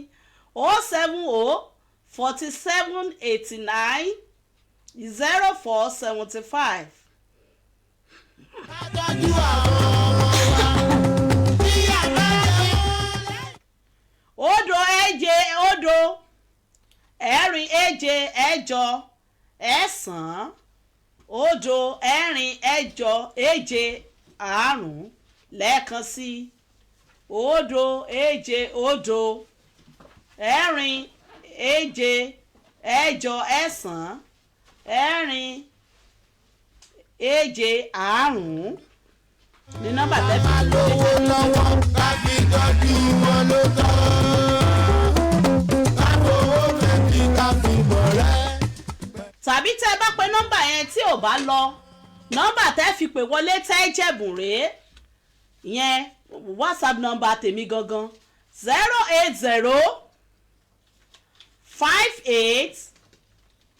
070 47 89 0475. Òdo èje òdo ẹ̀rin èje ẹ̀jọ ẹ̀sán òdo ẹ̀rin ẹ̀jọ èje àrún lẹ́ẹ̀kan sí òdo èje òdo ẹ̀rin èje ẹ̀jọ ẹ̀sán ẹ̀rin èje àrún ní nọ́mbà tẹ́fì lówó lọ́wọ́ káfí tọ́jú wọn ló tọ́. káfí owó fẹ́mi káfí bọ̀rẹ́. tàbí tẹ́ ẹ bá pe nọ́mbà yẹn tí ò bá lọ nọ́mbà tẹ́ fi pè wọlé tẹ́ jẹ̀bùn rèé ìyẹn whatsapp nọ́mbà tèmi gangan 080 58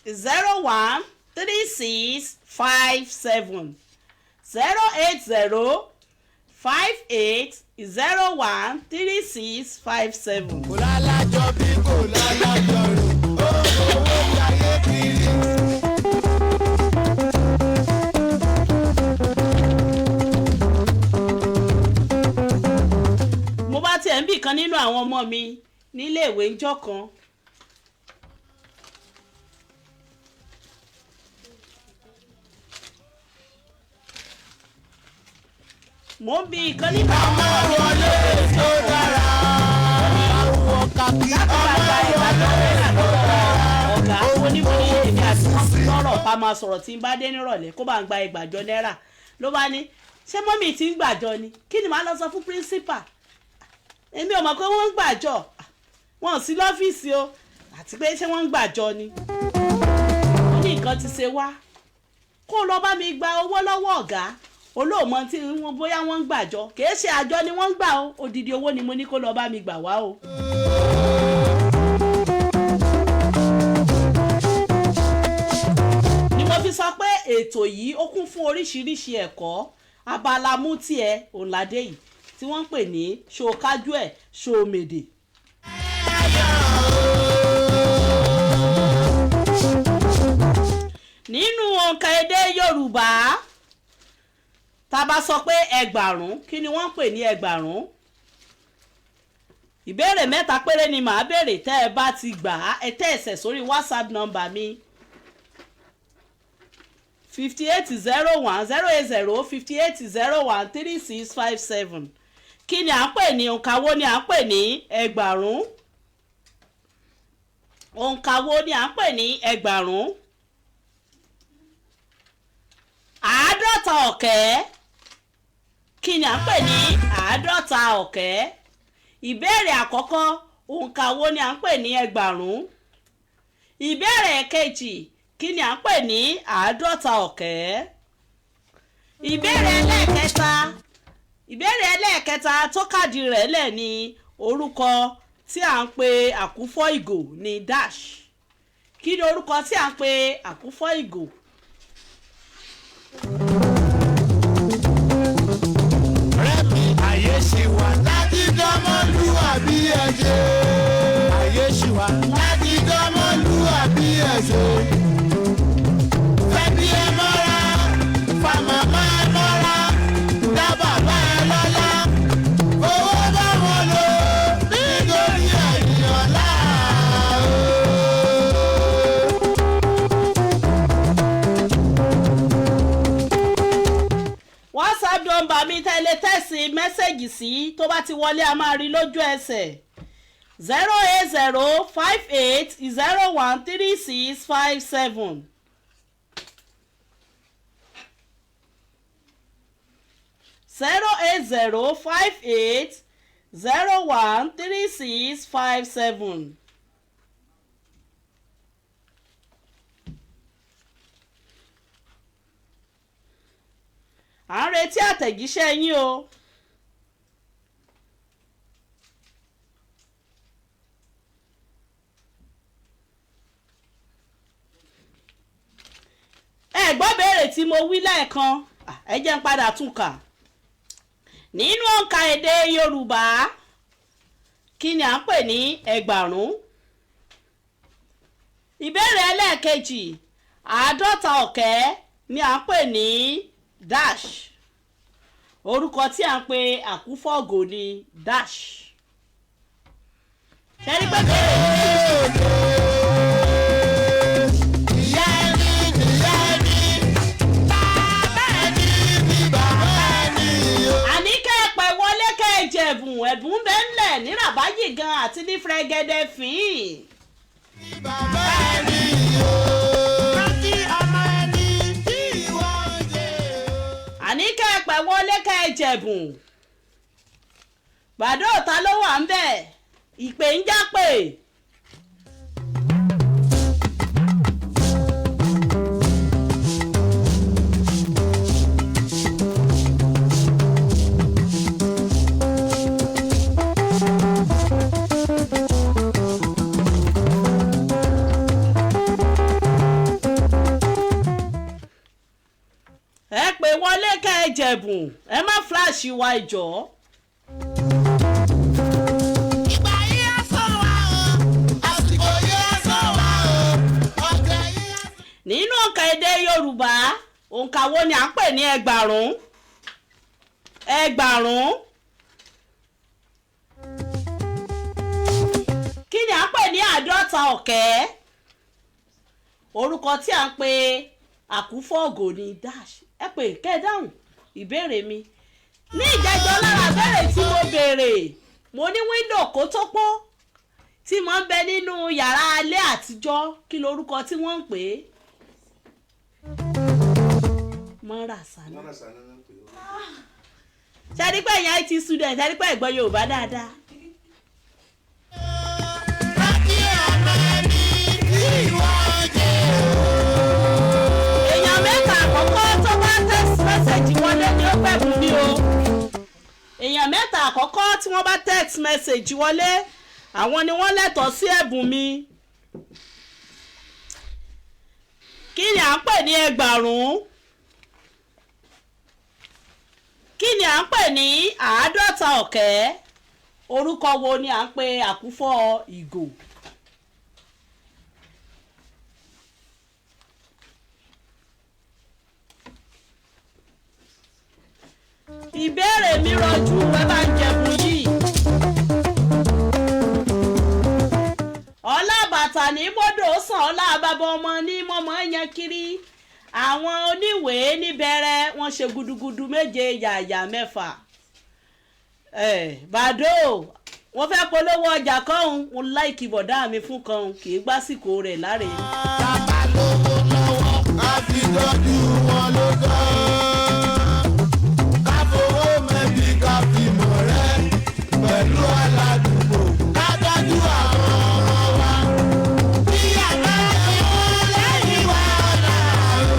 01 36 57 080 58 01 36 57. kò lálájọ bí kò lálájọ rò owó yáyé kiri. mo bá tiẹ̀ ń bì kan nínú àwọn ọmọ mi níléèwé ńjọ́ kan mo ń bi ìkan nínú àwọn ọmọ mi wọlé tó dára. àwọn kàkí ọ̀gá onímọ̀ní èmi àti lọ́rọ̀ pa máa sọ̀rọ̀ tí ń bá dé nírọ̀lẹ́ kó bá ń gba ẹgbàjọ náírà ló bá ní ṣé mọ́mì tí ń gbàjọ ni kí ni màá lọ sọ fún píríncípà èmi ò mọ̀ pé wọ́n ń gbàjọ wọn ò sí lọ́fíìsì o àti pé ṣé wọ́n ń gbàjọ ni ó ní nǹkan ti ṣe wá kó lọ bá mi gba owó lọ́wọ́ ọ̀gá olóòmọ tí wọ́n bóyá wọ́n ń gbàjọ kìí ṣe àjọ ni wọ́n ń gbà o odidi owó ni mo ní kó lọ bá mi gbà wá o. ni mo fi sọ pé ètò yìí ó kún fún oríṣiríṣi ẹ̀kọ́ abala mú tiẹ̀ òǹlàdé yìí tí wọ́n ń pè ní ṣòkájú ẹ̀ ṣòmèdè. nínú òǹkà èdè Yorùbá tá a bá sọ pé ẹgbàrún kí ni wọ́n ń pè ní ẹgbàrún ìbéèrè mẹ́ta péré ni màá béèrè tẹ́ ẹ bá ti gbà á ẹ tẹ́ ẹ̀sẹ̀ sórí WhatsApp number mi 5801 080 5801 3657 kí ni à ń pè ní òǹkà wo ni à ń pè ní ẹgbàrún òǹkà wo ni à ń pè ní ẹgbàrún àádọ́ta ọ̀kẹ́ kí ni à ń pè ní àádọ́ta ọ̀kẹ́ ìbéèrè àkọ́kọ́ òǹkà wo ni à ń pè ní ẹgbàrún ìbéèrè kejì kí ni à ń pè ní àádọ́ta ọ̀kẹ́ ìbéèrè ẹlẹ́ẹ̀kẹta tó kàdí rẹ̀ lẹ̀ ní orúkọ tí à ń pe àkúfọ́ ìgò ní dash kí ni orúkọ tí à ń pe àkúfọ́ ìgò. rẹ́mi àyè ṣì wà láti dánmọ́lúwàbí ẹ̀ṣẹ̀. àyè ṣì wà láti dánmọ́lúwàbí ẹ̀ṣẹ̀. fẹ́bí ẹ mọ́ra fa màmá ẹ mọ́ra dá bàbá ẹ lọ́lá. owó bá wọn lò nítorí ẹ̀yìn ọ̀la. WhatsApp nọ́mbà mi tẹ́lẹ̀ tẹ́sí mẹ́sẹ̀gì sí tó bá ti wọlé a máa rí lójú ẹsẹ̀ 080 58 01 3657 080 58 01 3657. à ń retí àtẹ̀jíṣẹ́ yín o. ẹ gbọ́ béèrè tí mo wí lẹ́ẹ̀kan ẹ jẹ́ n padà tún kà. nínú òǹkà èdè Yorùbá kí ni à ń pè ní ẹgbàrún? ìbéèrè ẹlẹ́ẹ̀kejì àádọ́ta ọ̀kẹ́ ni à ń pè ní dash orúkọ tí à ń pe àkúfọ̀gò ní dash ṣẹ́rí pé bẹ́ẹ̀ ìyá ẹni ẹ̀bùn bẹ́ẹ̀ ńlẹ̀ ní ràbájì gan àti ní fẹ́gẹ́dẹ́ fín. bàbá ẹni o rántí ọmọ ẹni tí wọ́n jẹ́ o. àní kẹ́ ẹ pẹ̀ wọlé kẹ́ ẹ jẹ̀bùn. bàdó ta ló wà ń bẹ̀ ìpè ń jápè. ẹ pè wọlé kẹ́ ẹ jẹ̀bùn ẹ má fíláàṣì wa ìjọ. ìgbà yìí á sọ wá o àsìkò yìí á sọ wá o ọ̀gá yìí á sọ. nínú òǹkà èdè yorùbá òǹkà wo ni à ń pè ní ẹgbàrún? ẹgbàrún. kí ni à ń pè ní àádọ́ta ọ̀kẹ́? orúkọ tí à ń pè àkúfọ̀ ògò ní dash. ẹ pè kẹ́ ẹ dáhùn ìbéèrè mi. ní ìjẹ́jọ́ lára béèrè tí mo béèrè mo ní wíńdò kó tó pọ́ tí mo ń bẹ nínú yàrá alẹ́ àtijọ́ kí lorúkọ tí wọ́n ń pè é? mọ́ra sani. ṣe pé ẹ̀yin IT student ṣe pé ẹ̀gbọ́n Yorùbá dáadáa. rántí ọmọ ẹni tí wọ́n jẹ́ o. èèyàn mẹ́ta àkọ́kọ́ tó bá text message wọlé ni ó pẹ̀bù mi o. èèyàn mẹ́ta àkọ́kọ́ tí wọ́n bá text message wọlé àwọn ni wọ́n lẹ́tọ̀ọ́ sí ẹ̀bùn mi. kí ni à ń pè ní ẹgbàrún? kí ni à ń pè ní àádọ́ta ọ̀kẹ́? orúkọ wo ni à ń pè àkúfọ̀ ìgò? ìbéèrè mi rọjú ẹ bá ń jẹ̀bù yìí. ọlá bàtà ní bọ́dọ̀ sàn ọlá bàbá ọmọ ní mọ́mọ́ yan kiri. àwọn oníwèé níbẹ̀rẹ̀ wọ́n ṣe gudugudu méje yàyà mẹ́fà. bàdó wọ́n fẹ́ polówó ọjà kọ́hún mo láìkì bọ̀dá mi fún kan kì í gbásìkò rẹ̀ láre. bàbá lówó lọ́wọ́ ká fi tọ́jú wọn ló tọ́. ká fowó mẹ́bí ká fi mọ̀ rẹ́ pẹ̀lú aládùúgbò ká tọ́jú àwọn ọmọ wa. bí àgbà ti mú lẹ́yìn wá ọ̀la o.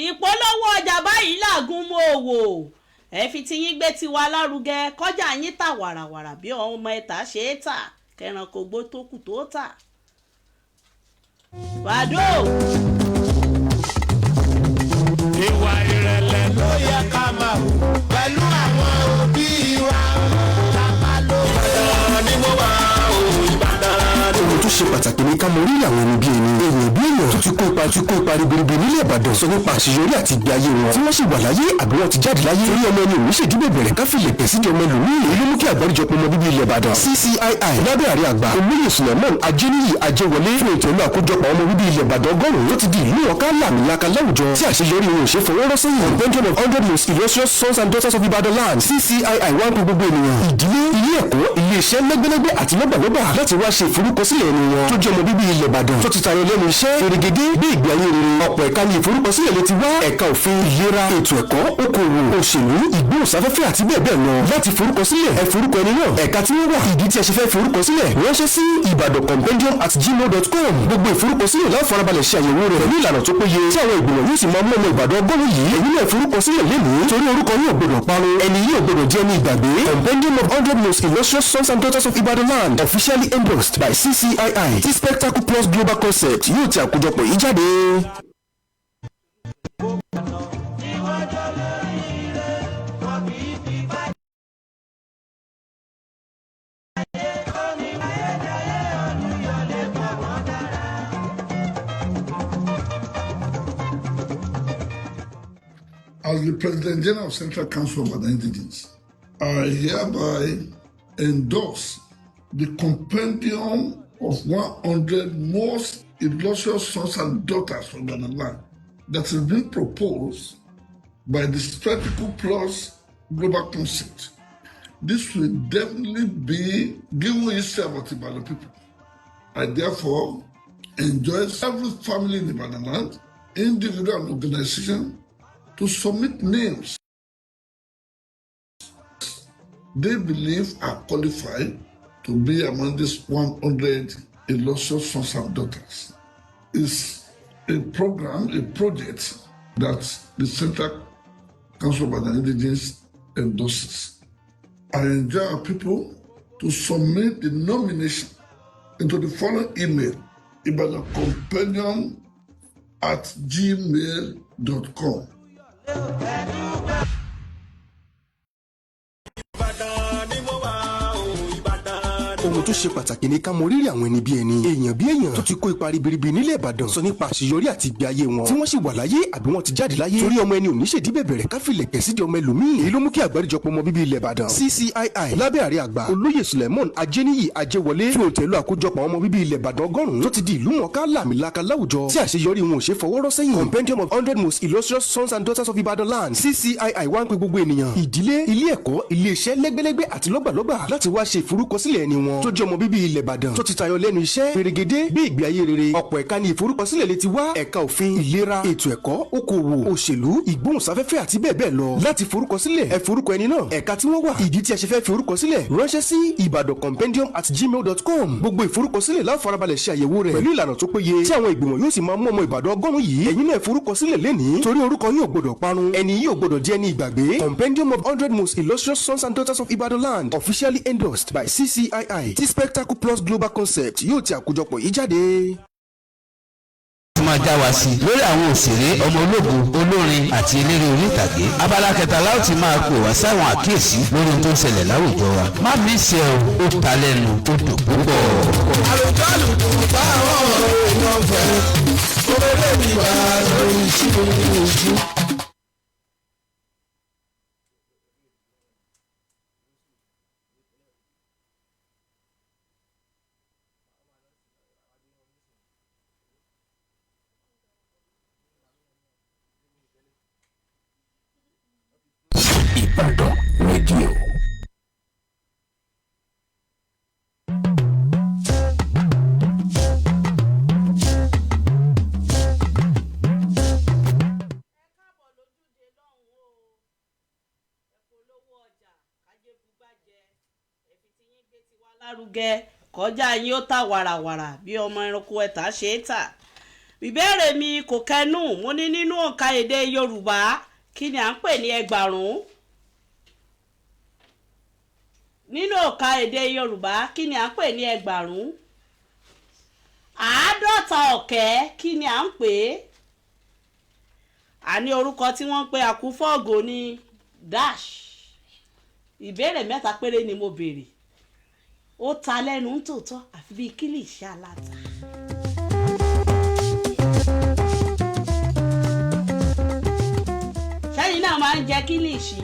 ìpolówó ọjà báyìí làgùn mọ́ òwò ẹ fi ti yín gbé tiwa lárugẹ kọjá yín tà wàràwàrà bí ọmọ ẹ̀ta ṣe é tà kẹranko gbó tó kù tó tà. bàdó. ìwà ìrẹ̀lẹ̀ ló yẹ ká máa hù pẹ̀lú àwọn òbí wa. bàbá ló wà ní mo wà ó Ìbàdàn. ohun tó ṣe pàtàkì ní ká mọ orí àwọn ẹni bí ẹni èèyàn bí èèyàn tó ti kó ipa ribiribi nílẹ̀ Ìbàdàn sọ nípa àṣeyọrí àti ìgbé ayé wọn tí wọ́n sì wà láyé àbí wọ́n ti jáde láyé torí ọmọ ẹni òun ṣèdúgbò bẹ̀rẹ̀ ká fìlẹ̀ pẹ̀ sídìí ọmọ ẹlòmíì èyí ló mú kí àgbáríjọpọ̀ ọmọ bíbí ilẹ̀ Ìbàdàn CCII lábẹ́ àrí àgbà olóyè Suleiman Ajeniyi Ajewole fún ètò ìlú àkójọpọ̀ ọmọ bíbí ilẹ̀ Ìbàdàn ọgọ́rùn-ún ló ti di ìlú ọ̀ká làmìlaka láwùjọ tí àṣeyọrí wọn ò ṣe fọwọ́rọ́ sẹ́yìn Convention of 100 most illustrious sons and daughters of Ibadan land CCII wá ń pe gbogbo ènìyàn ìdílé ilé ẹ̀kọ́ ilé iṣẹ́ lẹ́gbẹ́lẹ́gbẹ́ àti lọ́gbàlọ́gbà láti wá ṣe ìforúkọsílẹ̀ ẹni wọn tó jẹ́ ọmọ bíbí ilẹ̀ Ìbàdàn tó ti tayọ lẹ́nu iṣẹ́ fèrègédé bí ìgbé ayé rere ọ̀pọ̀ ẹ̀ka ní ìforúkọsílẹ̀ lè ti wá ẹ̀ka òfin ìlera ètò ẹ̀kọ́ okòwò òṣèlú ìgbóhùnsáfẹ́fẹ́ àti bẹ́ẹ̀ bẹ́ẹ̀ lọ láti forúkọsílẹ̀ ẹ forúkọ ẹni náà ẹ̀ka tí wọ́n wà ìdí tí ẹ ṣe fẹ́ forúkọsílẹ̀ ránṣẹ́ sí ibadanconvention@gmail.com gbogbo ìforúkọsílẹ̀ láti farabalẹ̀ ṣe àyẹ̀wò rẹ̀ pẹ̀lú ìlànà tó péye tí àwọn ìgbìmọ̀ yóò sì máa mú ọmọ Ìbàdàn ọgọ́rùn yìí èyí náà forúkọsílẹ̀ lénìí torí orúkọ yóò gbọdọ̀ parun ẹni yóò gbọdọ̀ jẹ́ ní ìgbàgbé Compendium of 100 most illustrious sons and daughters of Ibadan land officially endorsed by CCII tí Spectacle Plus Global Concept yóò ti àkójọpọ̀ yìí jáde. As the President General of Central Council of Ibadan Indigenes, I hereby endorse the compendium of 100 most illustrious sons and daughters from Ibadan land that is being proposed by the Strategic Plus Global Concept. This will definitely be given history about Ibadan people. I therefore enjoy every family in Ibadan land, individual and organization, to submit names they believe are qualified to be among these 100 illustrious sons and daughters. It's a program, a project that the Central Council of Ibadan Indigenes endorses. I enjoy our people to submit the nomination into the following email: ibadancompanion@gmail.com. ohun tó ṣe pàtàkì ní ká mọ rírì àwọn ẹni bí ẹni, èèyàn bí èèyàn tó ti kó ipa ribiribi nílẹ̀ Ìbàdàn sọ nípa àṣeyọrí àti ìgbé ayé wọn tí wọ́n sì wà láyé àbí wọ́n ti jáde láyé. torí ọmọ ẹni ò ní ṣèdí bẹ̀bẹ̀rẹ̀ ká filẹ̀ pẹ̀ sídi ọmọ ẹlòmíì. èyí ló mú kí àgbáríjọpọ̀ ọmọ bíbí ilẹ̀ Ìbàdàn CCII lábẹ́ ààrẹ àgbà olóyè Suleiman Ajeniyi Ajewole fi òǹtẹ̀lú àkójọpọ̀ ọmọ bíbí ilẹ̀ Ìbàdàn 100 tó ti di ìlú mọ̀ọ́ká làmìlaka láwùjọ tí àṣeyọrí wọn ò ṣe fọwọ́rọ́ sẹ́yìn. Compendium of 100 most illustrious sons and daughters of Ibadan land CCII wá ń pe gbogbo ènìyàn, ìdílé, ilé ẹ̀kọ́, ilé iṣẹ́ lẹ́gbẹ́lẹ́gbẹ́ àti lọ́gbàlọ́gbà láti wá ṣe ìforúkọsílẹ̀ ẹni wọn tó jẹ́ ọmọ bíbí ilẹ̀ Ìbàdàn tó ti tayọ lẹ́nu iṣẹ́ pèrègede bí ìgbé ayé rere. ọ̀pọ̀ ẹ̀ka ni ìforúkọsílẹ̀ lè ti wá: ẹ̀ka òfin, ìlera, ètò ẹ̀kọ́, okòwò, òṣèlú, ìgbóhùnsáfẹ́fẹ́ àti bẹ́ẹ̀ bẹ́ẹ̀ lọ. láti forúkọsílẹ̀ ẹ forúkọ ẹni náà, ẹ̀ka tí wọ́n wà, ìdí tí a ṣe fẹ́ fi orúkọsílẹ̀ ránṣẹ́ sí ibadancompanion@gmail.com. gbogbo ìforúkọsílẹ̀ la farabalẹ̀ ṣe àyẹ̀wò rẹ̀ pẹ̀lú ìlànà tó péye tí àwọn ìgbìmọ̀ yóò sì máa mú ọmọ Ìbàdàn 100 yìí. ẹ̀yin náà forúkọsílẹ̀ lénìí torí orúkọ yín ò gbọdọ̀ parun, ẹni yìí ò gbọdọ̀ jẹ́ ní ìgbàgbé. Compendium of 100 most illustrious sons and daughters of Ibadan land officially endorsed by CCII tí Spectacle Plus Global Concept yóò ti àkójọpọ̀ yìí jáde. máa já wa sí lórí àwọn òṣèré, ọmọ ológun, olórin àti eléré orí ìtàgé. abala kẹtàlá ó ti máa pè wá sáwọn àkíyèsí lórí ohun tó ń ṣẹlẹ̀ láwùjọ wa. má mi ṣe ó ta lẹ́nu ó dùn púpọ̀. àlùkò àlùkò bá àwọn èèyàn fẹ́ kórè lèmi wá lórí ìṣirò ìṣú. Ìbàdàn rédíò. lárugẹ kọjá yín ó tà wàràwàrà bí ọmọ ẹranko ẹ̀ta ṣe é tà. ìbéèrè mi kò kẹnu, mo ní nínú òǹkà èdè Yorùbá kí ni à ń pè ní ẹgbàrún? nínú òǹkà èdè Yorùbá kí ni à ń pè ní ẹgbàrún? àádọ́ta ọ̀kẹ́ kí ni à ń pè é? àní orúkọ tí wọ́n ń pe àkúfọ́ọ̀gù ní dash. ìbéèrè mẹ́ta péré ni mo béèrè, ó ta lẹ́nu ń tòótọ́ àfi bíi kílìṣì aláta. sẹ́yìn náà máa ń jẹ kílìṣì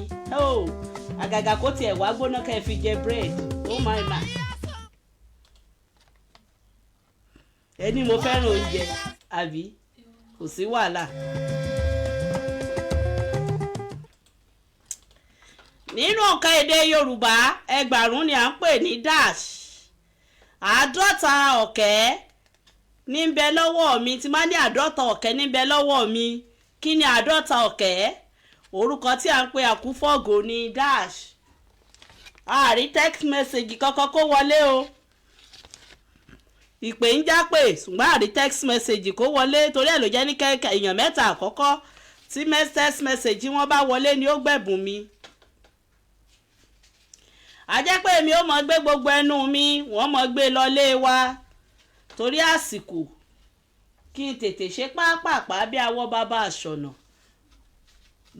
àgàgà kó tiẹ̀ wá gbóná kẹ́ ẹ fi jẹ búrẹ́dì. oh my my. ẹni mo fẹ́ràn oúnjẹ àbí kò sí wàhálà. nínú òǹkà èdè Yorùbá ẹgbàrún ni à ń pè ní dash. àádọ́ta ọ̀kẹ́ ní ń bẹ lọ́wọ́ mi, tí máa ní àádọ́ta ọ̀kẹ́ ní ń bẹ lọ́wọ́ mi. kí ni àádọ́ta ọ̀kẹ́? orúkọ tí à ń pè àkúfọ́ọ̀gù ní dash. àárí text message kankan kó wọlé o. ìpè ń jápè ṣùgbọ́n àárí text message kó wọlé, torí ẹ̀ ló jẹ́ ní kẹ́kẹ́ èèyàn mẹ́ta àkọ́kọ́ tí text message wọn bá wọlé ni ó gbẹ̀bùn mi. a jẹ́ pé èmi ó mọ̀ gbé gbogbo ẹnu mi, wọ́n mọ̀ gbé lọlé wa torí àsìkò, kí n tètè ṣe pápápá bí awọ́ bàbá àṣọ̀nà.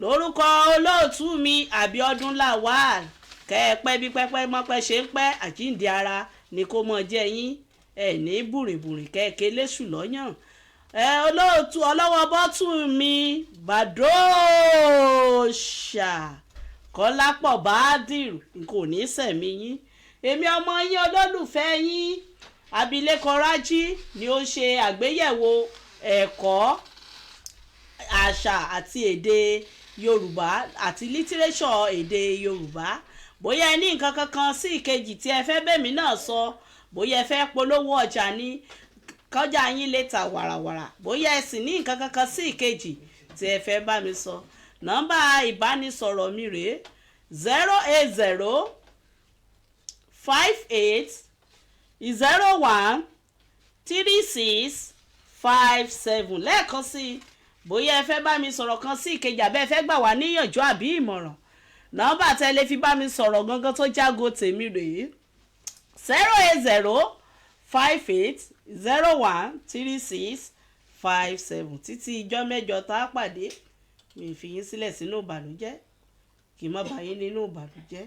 lórúkọ olóòtú mi Àbíọ́dún Lawal, kẹ́ ẹ pẹ́ bí pẹ́pẹ́ mọ́pẹ́ ṣe ń pẹ́, àjíǹde ara ni kó mọ jẹ́ yín, ẹ̀ ní bùrìbùrì kẹ́ẹ̀kẹ́ léṣù lọ́yàn. olóòtú ọlọ́wọ́ bọ́tù mi Badóòṣà Kọ́lápọ̀ Bádìrù kò ní sẹ̀mí yín. èmi ọmọ yín olólùfẹ́ yín Abilékọ Rájí ni ó ṣe àgbéyẹ̀wò ẹ̀kọ́, àṣà àti èdè Yorùbá àti lítírésọ̀ èdè Yorùbá bóyá ẹ ní nǹkan kankan sí ìkejì tí ẹ fẹ́ bẹ́mi náà sọ bóyá ẹ fẹ́ polówó ọjà ní kọjá yín lè ta wàràwàrà bóyá ẹ sì ní nǹkan kankan sí ìkejì tí ẹ fẹ́ bá mi sọ nọ́mbà ìbánisọ̀rọ̀ mi rèé 08058013657 lẹ́ẹ̀kan sí i bóyá ẹ fẹ́ bá mi sọ̀rọ̀ kan sí ìkejì àbẹ́ ẹ fẹ́ gbà wá níyànjú àbí ìmọ̀ràn nọ́mbà tẹ́lẹ̀ fi bá mi sọ̀rọ̀ gangan tó jágo tèmi rèé 08058013657 títí ijọ́ mẹ́jọ tá a pàdé mi fi yín sílẹ̀ sínú ìbànújẹ́ kì í má bá yín nínú ìbànújẹ́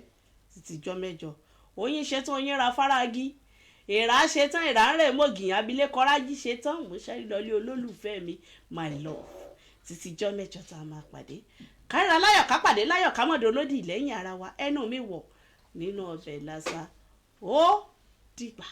títí ijọ́ mẹ́jọ oyin ṣetán oyin ra fárágí èèrà ṣetán èèrà ń rẹ̀ mọ́gìyàn abilékọ rájí ṣetán mo ṣe lọlé olólùfẹ́ mi my love títí ijọ́ mẹ́jọ tá a máa pàdé káríra láyọ̀ ká pàdé láyọ̀ ká mọ̀dọ̀ lódì lẹ́yìn ara wa ẹnu mi wọ̀ nínú ọbẹ̀ lásà ó dìgbà.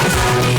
Àṣà ni